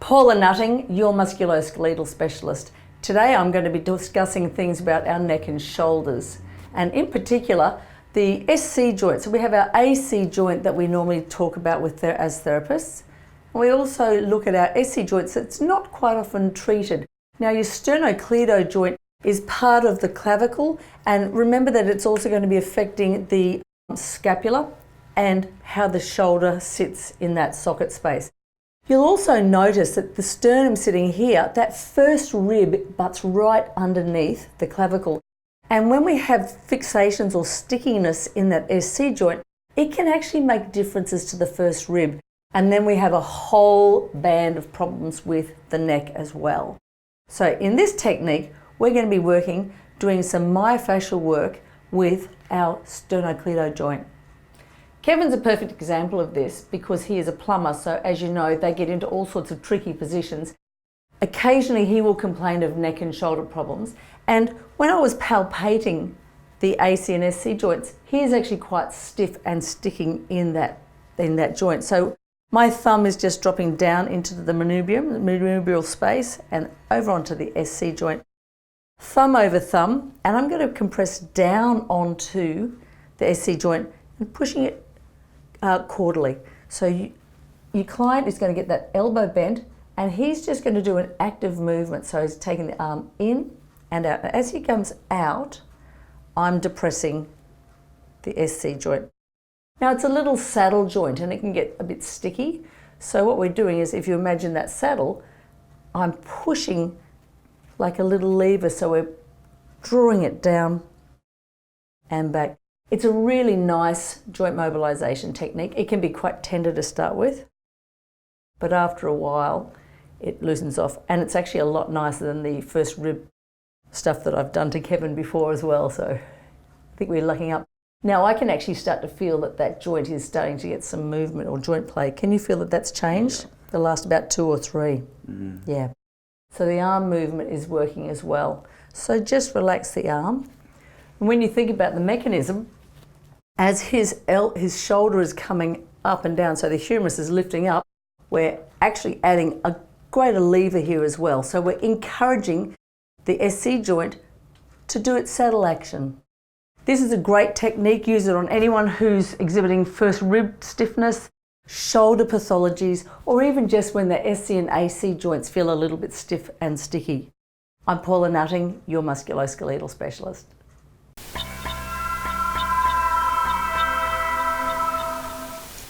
Paula Nutting, your musculoskeletal specialist. Today I'm going to be discussing things about our neck and shoulders, and in particular the SC joint. So we have our AC joint that we normally talk about as therapists. And we also look at our SC joints that's not quite often treated. Now your sternocleidomastoid joint is part of the clavicle, and remember that it's also going to be affecting the scapula and how the shoulder sits in that socket space. You'll also notice that the sternum sitting here, that first rib butts right underneath the clavicle. And when we have fixations or stickiness in that SC joint, it can actually make differences to the first rib. And then we have a whole band of problems with the neck as well. So in this technique, we're going to be doing some myofascial work with our sternocleidomastoid joint. Kevin's a perfect example of this because he is a plumber, so as you know, they get into all sorts of tricky positions. Occasionally he will complain of neck and shoulder problems, and when I was palpating the AC and SC joints, he is actually quite stiff and sticking in that joint. So my thumb is just dropping down into the manubrial space and over onto the SC joint. Thumb over thumb, and I'm going to compress down onto the SC joint and pushing it caudally. So your client is going to get that elbow bent, and he's just going to do an active movement. So he's taking the arm in and out. And as he comes out, I'm depressing the SC joint. Now it's a little saddle joint and it can get a bit sticky. So what we're doing is, if you imagine that saddle, I'm pushing like a little lever, so we're drawing it down and back. It's a really nice joint mobilization technique. It can be quite tender to start with, but after a while it loosens off, and it's actually a lot nicer than the first rib stuff that I've done to Kevin before as well, so I think we're lucking up. Now I can actually start to feel that joint is starting to get some movement or joint play. Can you feel that that's changed? The last about 2 or 3. Yeah. So the arm movement is working as well. So just relax the arm. And when you think about the mechanism, as his shoulder is coming up and down, so the humerus is lifting up, we're actually adding a greater lever here as well. So we're encouraging the SC joint to do its saddle action. This is a great technique. Use it on anyone who's exhibiting first rib stiffness, shoulder pathologies, or even just when the SC and AC joints feel a little bit stiff and sticky. I'm Paula Nutting, your musculoskeletal specialist.